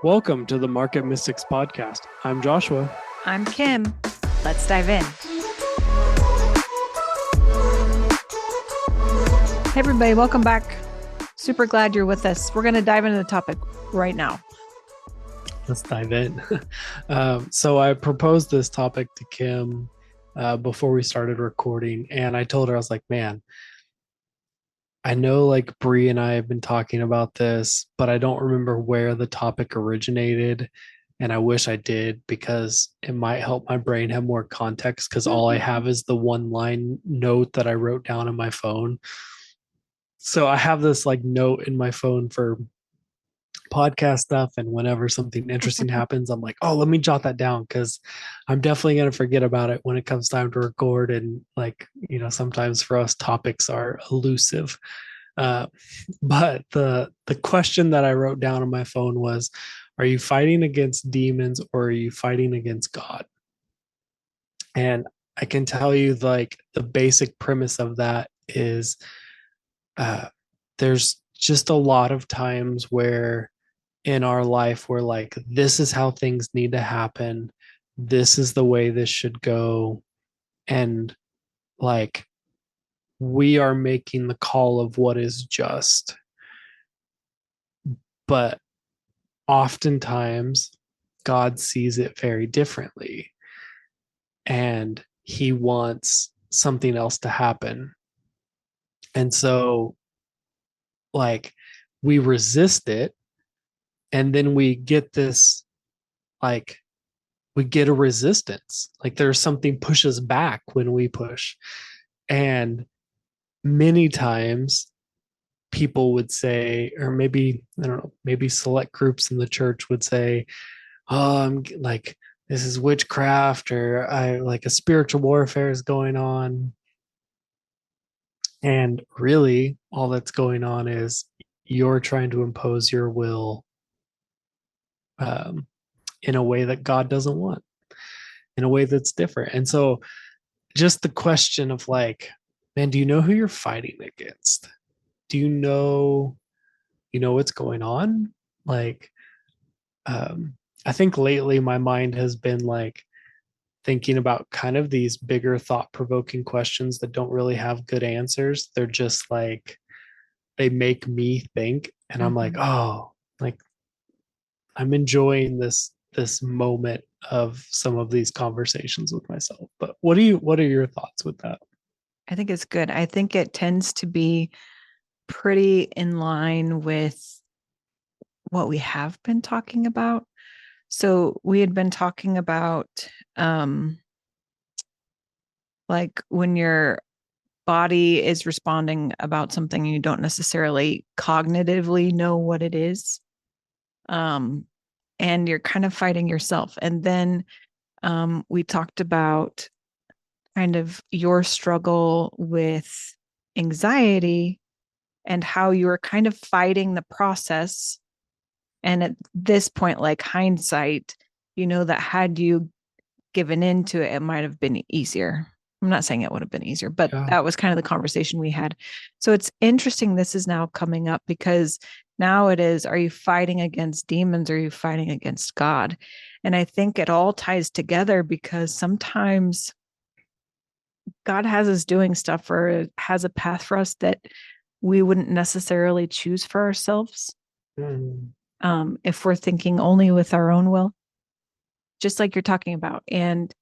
Welcome to the Market Mystics podcast. I'm Joshua. I'm Kim. Let's dive in. Hey, everybody. Welcome back. Super glad you're with us. We're going to dive into the topic right now. Let's dive in. So I proposed this topic to Kim before we started recording, and I told her, I was like, man, I know like Bree and I have been talking about this, but I don't remember where the topic originated. And I wish I did because it might help my brain have more context because all I have is the one line note that I wrote down on my phone. So I have this like note in my phone for podcast stuff. And whenever something interesting happens, I'm like, oh, let me jot that down because I'm definitely going to forget about it when it comes time to record. And like, sometimes for us topics are elusive. But the question that I wrote down on my phone was, are you fighting against demons or are you fighting against God? And I can tell you like the basic premise of that is there's just a lot of times where in our life we're like, this is how things need to happen. This is the way this should go. And like, we are making the call of what is just. But oftentimes, God sees it very differently. And he wants something else to happen. And so, like, we resist it. And then we get this, like, we get a resistance. Like, there's something pushes back when we push. And many times, people would say, or maybe, I don't know, maybe select groups in the church would say, oh, I'm like, this is witchcraft, or I like a spiritual warfare is going on. And really, all that's going on is you're trying to impose your will um, in a way that God doesn't want, in a way that's different. And so, just the question of like, man, do you know who you're fighting against? Do you know what's going on? Like, I think lately my mind has been like thinking about kind of these bigger thought provoking questions that don't really have good answers. They're just like, they make me think. And I'm like, oh, like I'm enjoying this moment of some of these conversations with myself. But what are your thoughts with that? I think it's good. I think it tends to be pretty in line with what we have been talking about. So we had been talking about like when your body is responding about something and you don't necessarily cognitively know what it is. And you're kind of fighting yourself. And then we talked about kind of your struggle with anxiety and how you were kind of fighting the process. And at this point, like hindsight, that had you given into it, it might have been easier. I'm not saying it would have been easier, but that was kind of the conversation we had. So it's interesting. This is now coming up because now it is, are you fighting against demons or are you fighting against God? And I think it all ties together because sometimes God has us doing stuff or has a path for us that we wouldn't necessarily choose for ourselves. If we're thinking only with our own will, just like you're talking about. And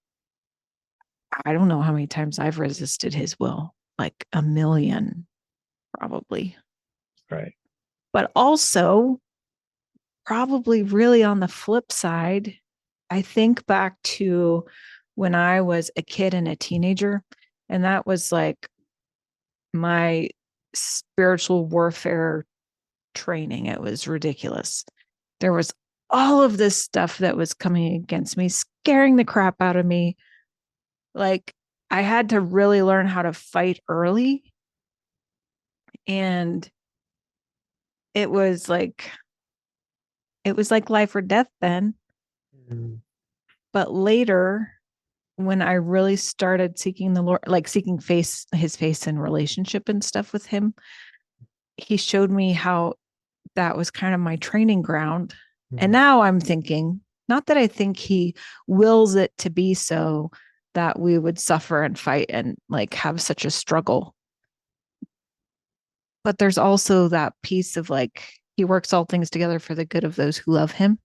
I don't know how many times I've resisted his will, like a million, probably. Right. But also, probably really on the flip side, I think back to when I was a kid and a teenager, and that was like my spiritual warfare training. It was ridiculous. There was all of this stuff that was coming against me, scaring the crap out of me. Like I had to really learn how to fight early. And it was like life or death then. But later, when I really started seeking the Lord, like seeking his face and relationship and stuff with him, he showed me how that was kind of my training ground And now I'm thinking, not that I think he wills it to be so that we would suffer and fight and like have such a struggle. But there's also that piece of like, he works all things together for the good of those who love him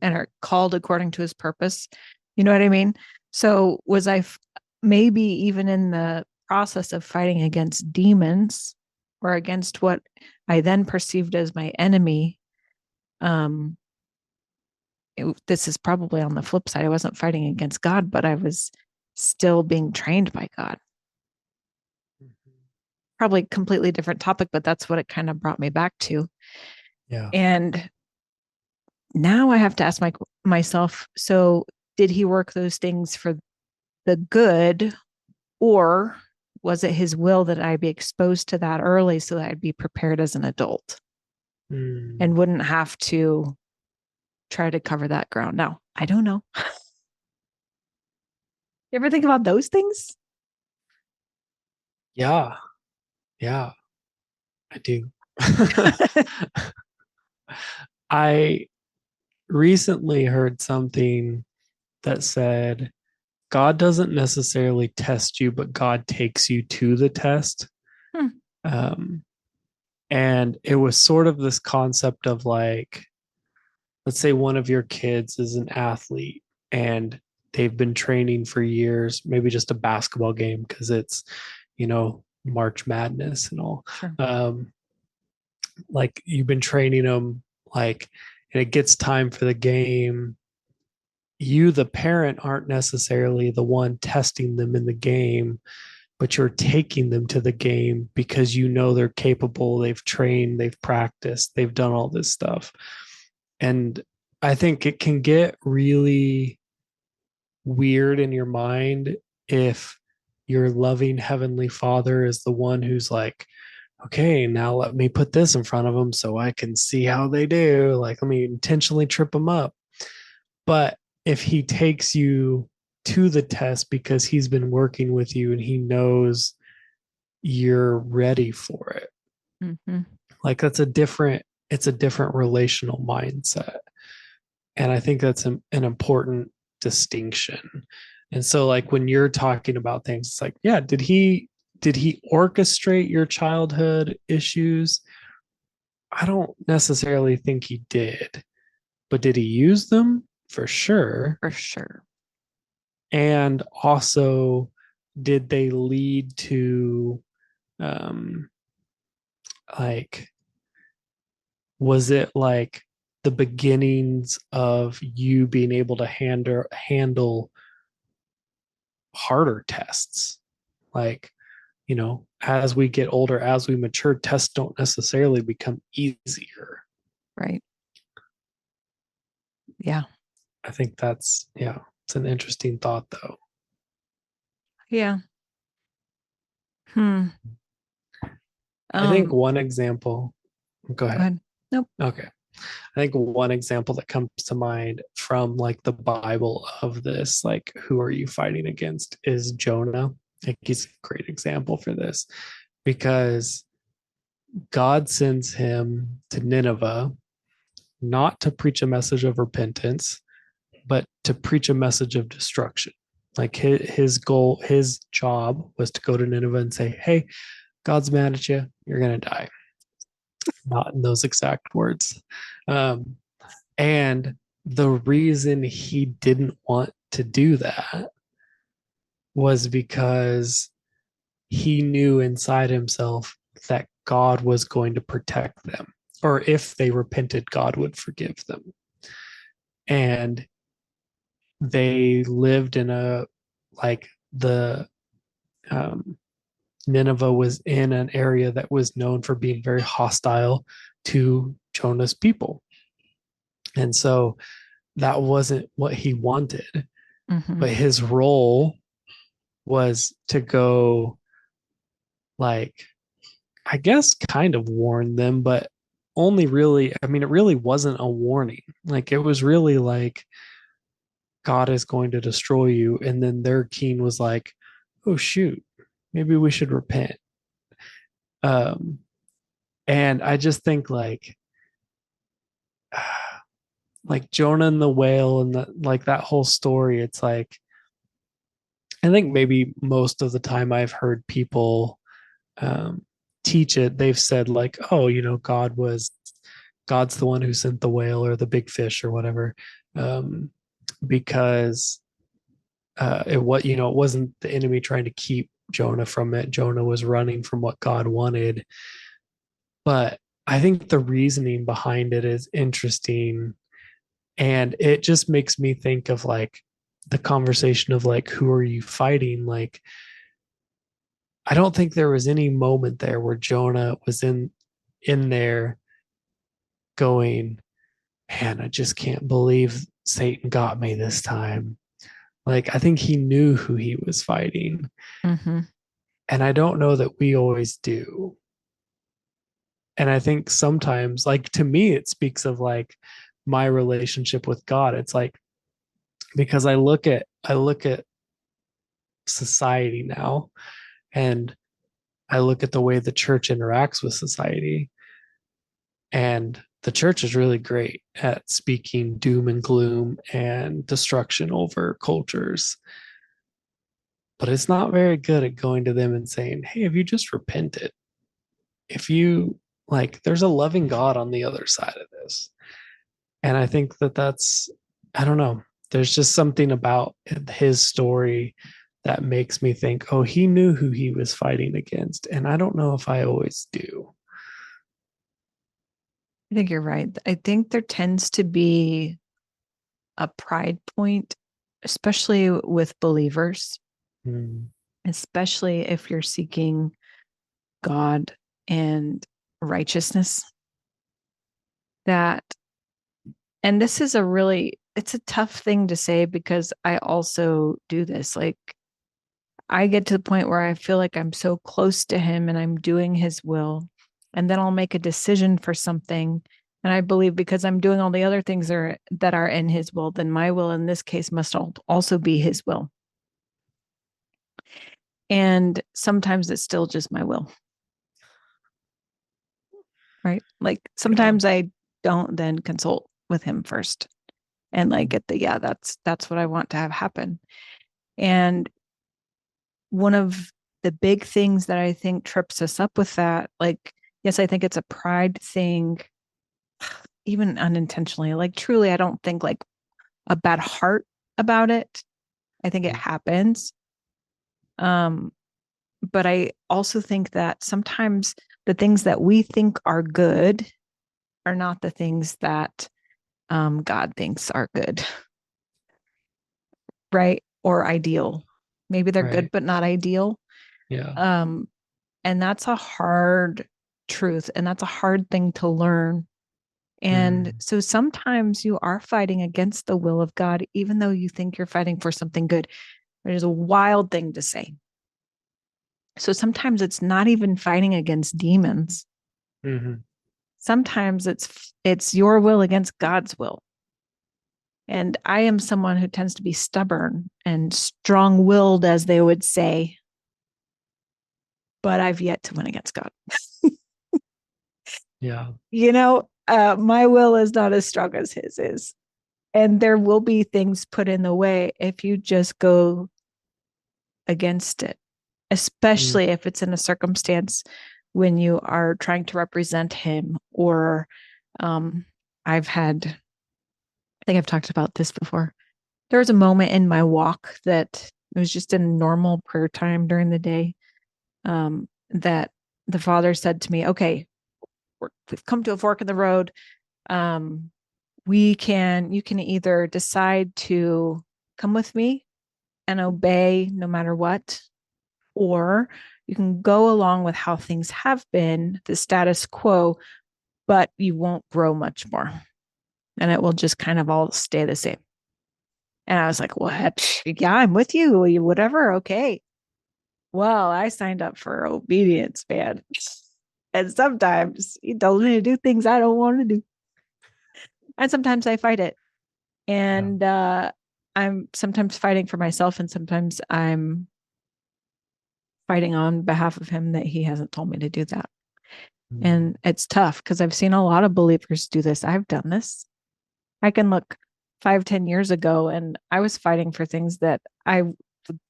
and are called according to his purpose. You know what I mean? So was maybe even in the process of fighting against demons or against what I then perceived as my enemy, um, this is probably on the flip side. I wasn't fighting against God, but I was still being trained by God. Probably completely different topic, but that's what it kind of brought me back to. Yeah. And now I have to ask myself, so did he work those things for the good, or was it his will that I be exposed to that early so that I'd be prepared as an adult and wouldn't have to try to cover that ground? Now, I don't know. You ever think about those things? Yeah. Yeah, I do. I recently heard something that said God doesn't necessarily test you, but God takes you to the test. Hmm. Um, and it was sort of this concept of like, let's say one of your kids is an athlete and they've been training for years, maybe just a basketball game because it's, March Madness and all. Sure. Like you've been training them, like, and it gets time for the game. You, the parent, aren't necessarily the one testing them in the game, but you're taking them to the game because you know they're capable, they've trained, they've practiced, they've done all this stuff. And I think it can get really weird in your mind if your loving heavenly father is the one who's like, okay, now let me put this in front of them so I can see how they do. Like, let me intentionally trip them up. But if he takes you to the test because he's been working with you and he knows you're ready for it, like it's a different relational mindset. And I think that's an important distinction. And so like when you're talking about things, it's like, yeah, did he orchestrate your childhood issues? I don't necessarily think he did, but did he use them? For sure. For sure. And also, did they lead to, um, like, was it like the beginnings of you being able to handle harder tests? Like, as we get older, as we mature, tests don't necessarily become easier. Right. Yeah. I think it's an interesting thought though. Yeah. Hmm. I think one example, go Go ahead. ahead. Nope. Okay. I think one example that comes to mind from like the Bible of this, like, who are you fighting against, is Jonah. I think he's a great example for this because God sends him to Nineveh not to preach a message of repentance, but to preach a message of destruction. Like his goal, his job was to go to Nineveh and say, hey, God's mad at you. You're going to die. Not in those exact words. And the reason he didn't want to do that was because he knew inside himself that God was going to protect them, or if they repented, God would forgive them. And they lived in the Nineveh was in an area that was known for being very hostile to Jonah's people. And so that wasn't what he wanted. But his role was to go, like, I guess kind of warn them, but only really, I mean, it really wasn't a warning. Like, it was really like, God is going to destroy you. And then their king was like, oh, shoot, maybe we should repent. And I just think, like, like Jonah and the whale and like that whole story, it's like I think maybe most of the time I've heard people um, teach it, they've said like, oh, God's the one who sent the whale or the big fish or whatever, because it wasn't the enemy trying to keep Jonah from it. Jonah was running from what God wanted. But I think the reasoning behind it is interesting, and it just makes me think of like the conversation of like, who are you fighting? Like, I don't think there was any moment there where Jonah was in there going, man, I just can't believe Satan got me this time. Like, I think he knew who he was fighting. Mm-hmm. And I don't know that we always do. And I think sometimes, like, to me, it speaks of like my relationship with God. It's like, because I look at society now, and I look at the way the church interacts with society, and the church is really great at speaking doom and gloom and destruction over cultures, but it's not very good at going to them and saying, hey, if you just repented, if you like, there's a loving God on the other side of this. And I think that I don't know, there's just something about his story that makes me think, oh, he knew who he was fighting against. And I don't know if I always do. I think you're right. I think there tends to be a pride point, especially with believers, Mm, especially if you're seeking God and righteousness. That, and this is it's a tough thing to say because I also do this. Like, I get to the point where I feel like I'm so close to him and I'm doing his will. And then I'll make a decision for something. And I believe because I'm doing all the other things that are in his will, then my will in this case must also be his will. And sometimes it's still just my will. Right. Like yeah. sometimes I don't then consult with him first and like get that's what I want to have happen. And one of the big things that I think trips us up with that, like, yes, I think it's a pride thing, even unintentionally. Like, truly, I don't think like a bad heart about it. I think it happens. Um, but I also think that sometimes the things that we think are good are not the things that God thinks are good, right? Or ideal. Maybe they're good, Right. but not ideal. Yeah. Um, and that's a hard truth, and that's a hard thing to learn. And Mm, so sometimes you are fighting against the will of God, even though you think you're fighting for something good. It is a wild thing to say. So sometimes it's not even fighting against demons. mhm. Sometimes it's your will against God's will. And I am someone who tends to be stubborn and strong-willed, as they would say, but I've yet to win against God. Yeah. My will is not as strong as his is. And there will be things put in the way if you just go against it, Mm, especially if it's in a circumstance when you are trying to represent him. Or um, I think I've talked about this before. There was a moment in my walk that it was just a normal prayer time during the day, that the Father said to me, okay, we've come to a fork in the road. Um, you can either decide to come with me and obey no matter what, or you can go along with how things have been, the status quo, but you won't grow much more. And it will just kind of all stay the same. And I was like, what? Yeah, I'm with you. Whatever. Okay. Well, I signed up for obedience, man. And sometimes he tells me to do things I don't want to do. And sometimes I fight it. yeah. And I'm sometimes fighting for myself, and sometimes I'm fighting on behalf of him that he hasn't told me to do that. Mm, And it's tough because I've seen a lot of believers do this. I've done this. I can look 5, 10 years ago and I was fighting for things that I would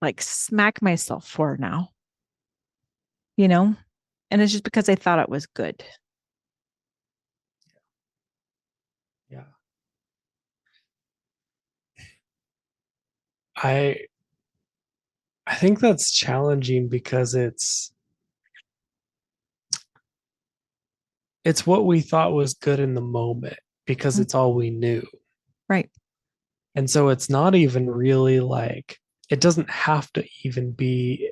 like smack myself for now, you know? And it's just because I thought it was good. Yeah. I I think that's challenging because it's what we thought was good in the moment because Mm. it's all we knew. Right. And so it's not even really like it doesn't have to even be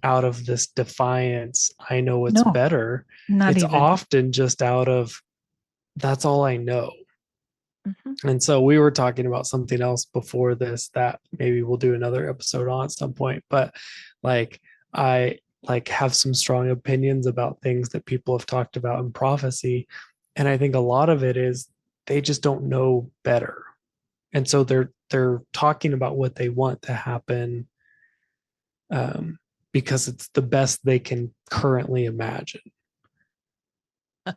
out of this defiance, I know it's No, better. not It's even. often just out of that's all I know. Mhm. And so we were talking about something else before this that maybe we'll do another episode on at some point. But like I like have some strong opinions about things that people have talked about in prophecy. And I think a lot of it is they just don't know better. And so they're talking about what they want to happen um, because it's the best they can currently imagine.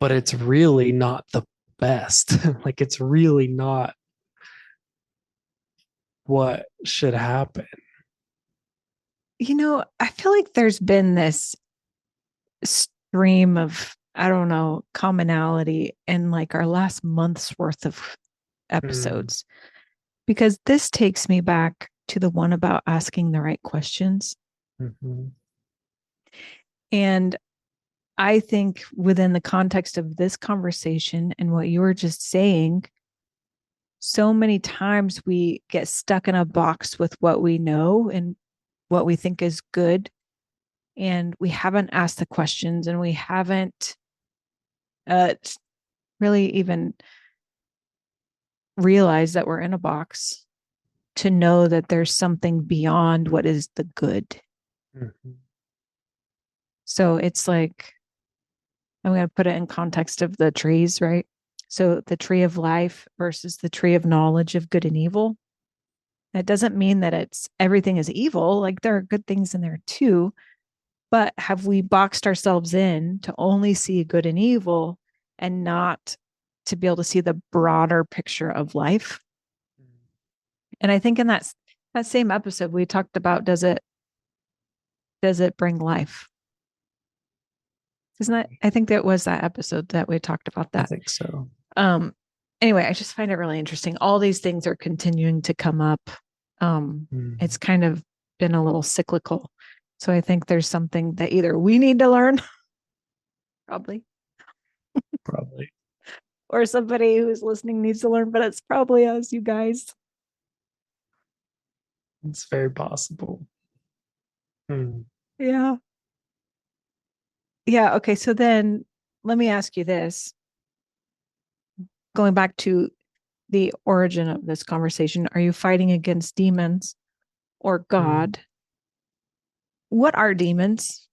But it's really not the best. Like it's really not what should happen. I feel like there's been this stream of, I don't know, commonality in like our last month's worth of Mm, episodes, because this takes me back to the one about asking the right questions. mhm, And I think within the context of this conversation and what you were just saying, so many times we get stuck in a box with what we know and what we think is good. And we haven't asked the questions and we haven't uh, really even realized that we're in a box to know that there's something beyond what is the good. mhm. So it's like, I'm going to put it in context of the trees, right? So the tree of life versus the tree of knowledge of good and evil. That doesn't mean that it's everything is evil. Like there are good things in there too. But have we boxed ourselves in to only see good and evil and not to be able to see the broader picture of life? And I think in that same episode we talked about, does it bring life? Isn't that, I think that was that episode that we talked about I that. think so. Um anyway, I just find it really interesting. All these things are continuing to come up. It's Mm, kind of been a little cyclical. So I think there's something that either we need to learn, probably, probably. or somebody who's listening needs to learn, but it's probably us, you guys. It's very possible. Mm, Yeah. Yeah. Okay. So then let me ask you this, going back to the origin of this conversation. Are you fighting against demons or mm. God? What are demons?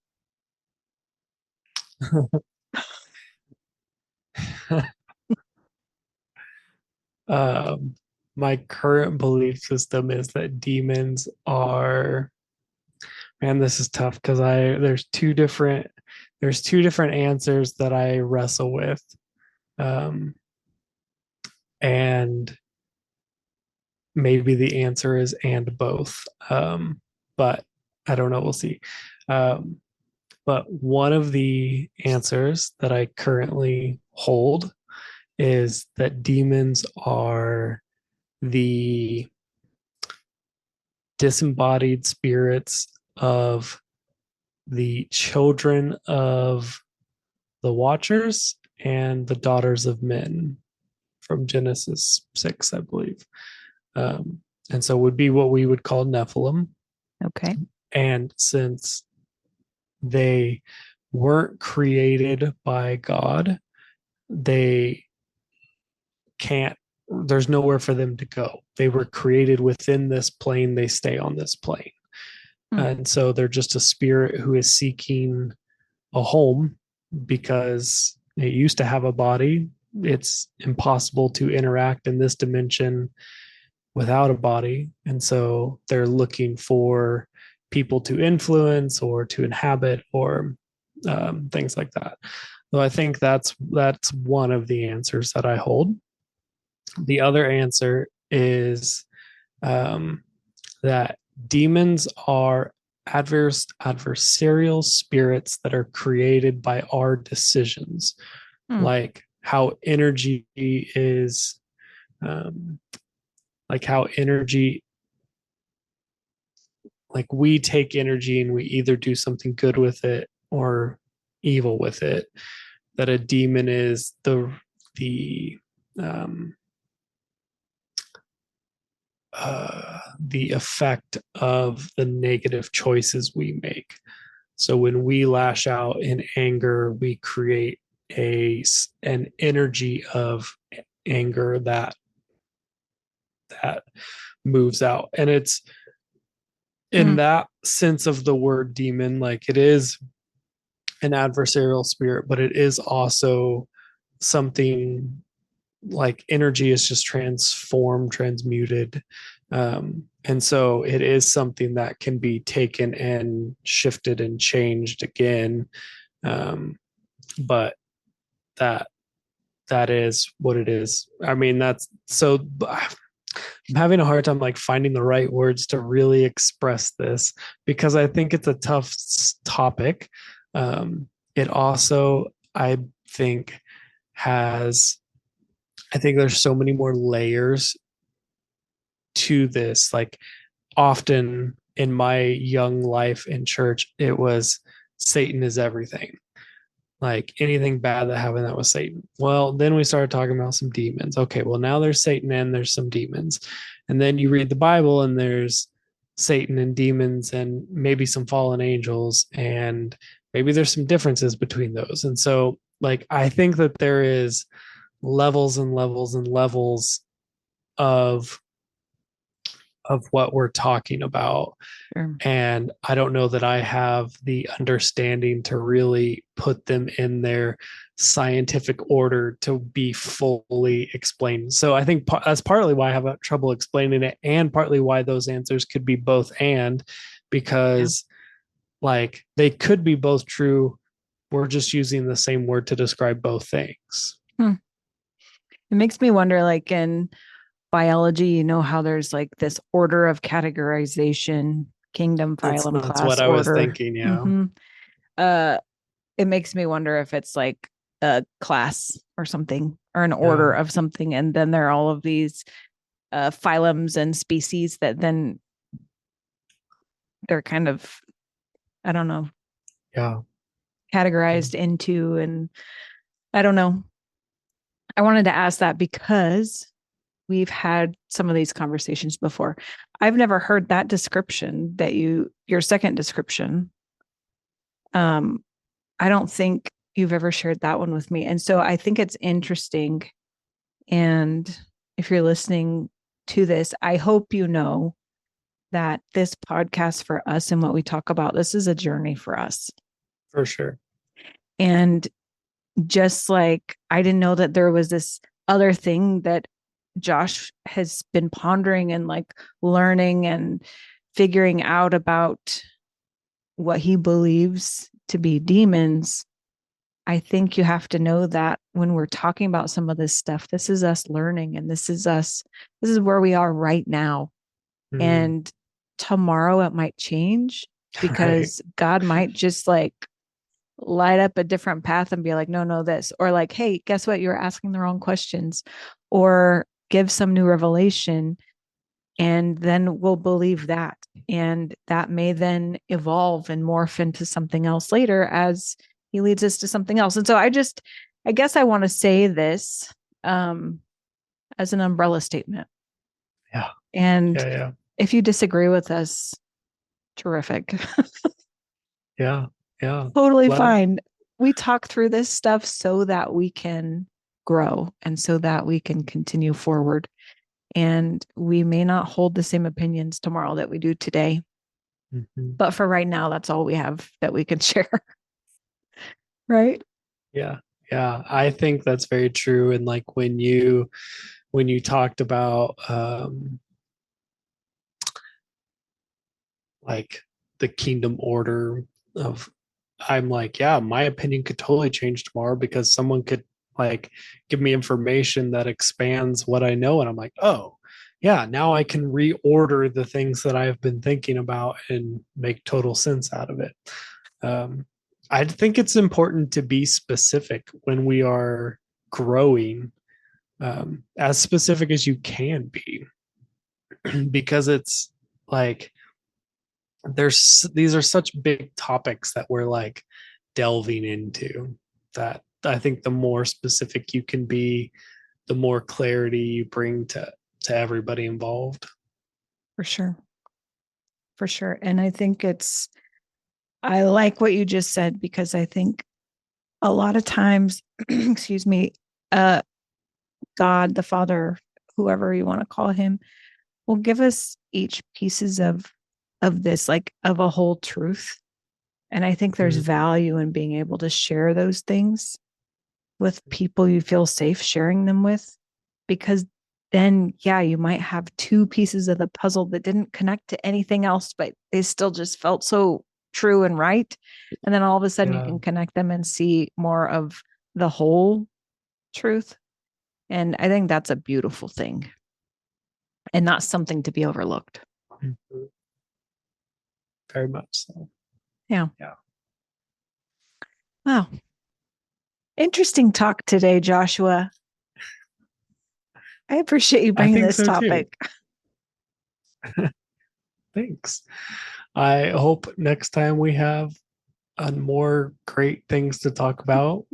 um, my current belief system is that demons are, man, this is tough because there's two different answers that I wrestle with. Um, and maybe the answer is and both. But I don't know. We'll see. Um, but one of the answers that I currently hold is that demons are the disembodied spirits of the children of the Watchers and the daughters of men from Genesis 6, I believe. Um, and so would be what we would call Nephilim. Okay. And since they weren't created by God, they can't, there's nowhere for them to go. They were created within this plane, they stay on this plane. Hmm. And so they're just a spirit who is seeking a home because it used to have a body. It's impossible to interact in this dimension without a body. And so they're looking for people to influence or to inhabit or things like that. So I think that's one of the answers that I hold. The other answer is um, that demons are adversarial spirits that are created by our decisions, Hmm. like how energy is, um, like how energy, like we take energy and we either do something good with it or evil with it. That a demon is the um, the effect of the negative choices we make. So when we lash out in anger, we create an energy of anger that moves out. And it's in Hmm. that sense of the word demon, like it is an adversarial spirit, but it is also something like energy is just transformed, transmuted. And so it is something that can be taken and shifted and changed again. Um, but that that is what it is. I mean, that's so I'm having a hard time like finding the right words to really express this because I think it's a tough topic. It also, I think, has, I think there's so many more layers to this. Like, often in my young life in church, it was Satan is everything. Like anything bad that happened, that was Satan. Well, then we started talking about some demons. Okay, well, now there's Satan and there's some demons. And then you read the Bible and there's Satan and demons and maybe some fallen angels. And maybe there's some differences between those. And so, like, I think that there is levels and levels and levels of what we're talking about. Sure. And I don't know that I have the understanding to really put them in their scientific order to be fully explained. So I think that's partly why I have trouble explaining it, and partly why those answers could be both and, because like they could be both true. We're just using the same word to describe both things. Hmm. It makes me wonder, like in biology, you know how there's like this order of categorization, kingdom, phylum, That's what class, I was order. thinking. Yeah. Hmm. Uh, it makes me wonder if it's like a class or something, or an order Yeah. of something, and then there are all of these phylums and species that then they're kind of, I don't know, Yeah. categorized into, and I don't know. I wanted to ask that because we've had some of these conversations before. I've never heard that description that your second description. Um, I don't think you've ever shared that one with me. And so I think it's interesting. And if you're listening to this, I hope you know that this podcast for us and what we talk about, this is a journey for us. For sure. And just like I didn't know that there was this other thing that Josh has been pondering and like learning and figuring out about what he believes to be demons. I think you have to know that when we're talking about some of this stuff, this is us learning, and this is where we are right now. Mm. And tomorrow it might change Right. because God might just like light up a different path and be like, no, no, this, or like, hey, guess what? You're asking the wrong questions, or give some new revelation. And then we'll believe that. And that may then evolve and morph into something else later as he leads us to something else. And so I guess I want to say this um, as an umbrella statement. Yeah. And Yeah. Yeah. if you disagree with us, terrific. Yeah. Yeah. Totally Let fine. We talk through this stuff so that we can grow and so that we can continue forward. And we may not hold the same opinions tomorrow that we do today. Mhm. But for right now, that's all we have that we can share. Right. Yeah. Yeah. I think that's very true. And like when you talked about like the kingdom order of, I'm like, yeah, my opinion could totally change tomorrow because someone could like give me information that expands what I know. And I'm like, oh, yeah, now I can reorder the things that I've been thinking about and make total sense out of it. Um, I think it's important to be specific when we are growing, as specific as you can be, because it's like these are such big topics that we're like delving into, that I think the more specific you can be, the more clarity you bring to everybody involved. For sure. For sure. And I think I like what you just said, because I think a lot of times, excuse me, God, the Father, whoever you want to call him, will give us each pieces of this, like of a whole truth. And I think there's value in being able to share those things with people you feel safe sharing them with, because then, yeah, you might have two pieces of the puzzle that didn't connect to anything else, but they still just felt so true and right. And then all of a sudden you can connect them and see more of the whole truth. And I think that's a beautiful thing and not something to be overlooked. Very much so. Yeah. Yeah. Wow. Interesting talk today, Joshua. I appreciate you bringing this topic. Thanks. I hope next time we have more great things to talk about.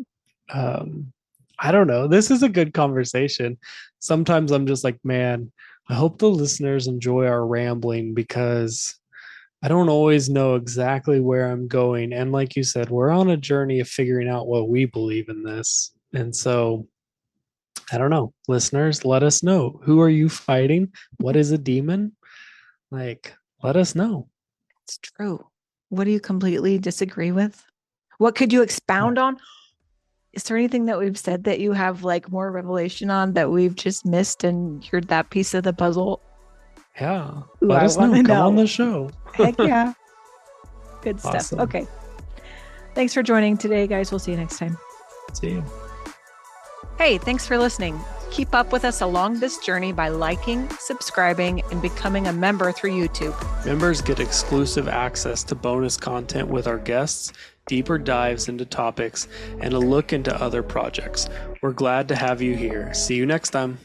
I don't know. This is a good conversation. Sometimes I'm just like, man, I hope the listeners enjoy our rambling, because I don't always know exactly where I'm going. And like you said, we're on a journey of figuring out what we believe in this. And so I don't know. Listeners, let us know. Who are you fighting? What is a demon? Like, let us know. It's true. What do you completely disagree with? What could you expound on? Is there anything that we've said that you have like more revelation on that we've just missed and you're that piece of the puzzle? Yeah. Ooh, let us know. Come on the show. Heck yeah. Good stuff. Awesome. Okay. Thanks for joining today, guys. We'll see you next time. See you. Hey, thanks for listening. Keep up with us along this journey by liking, subscribing, and becoming a member through YouTube. Members get exclusive access to bonus content with our guests, deeper dives into topics, and a look into other projects. We're glad to have you here. See you next time.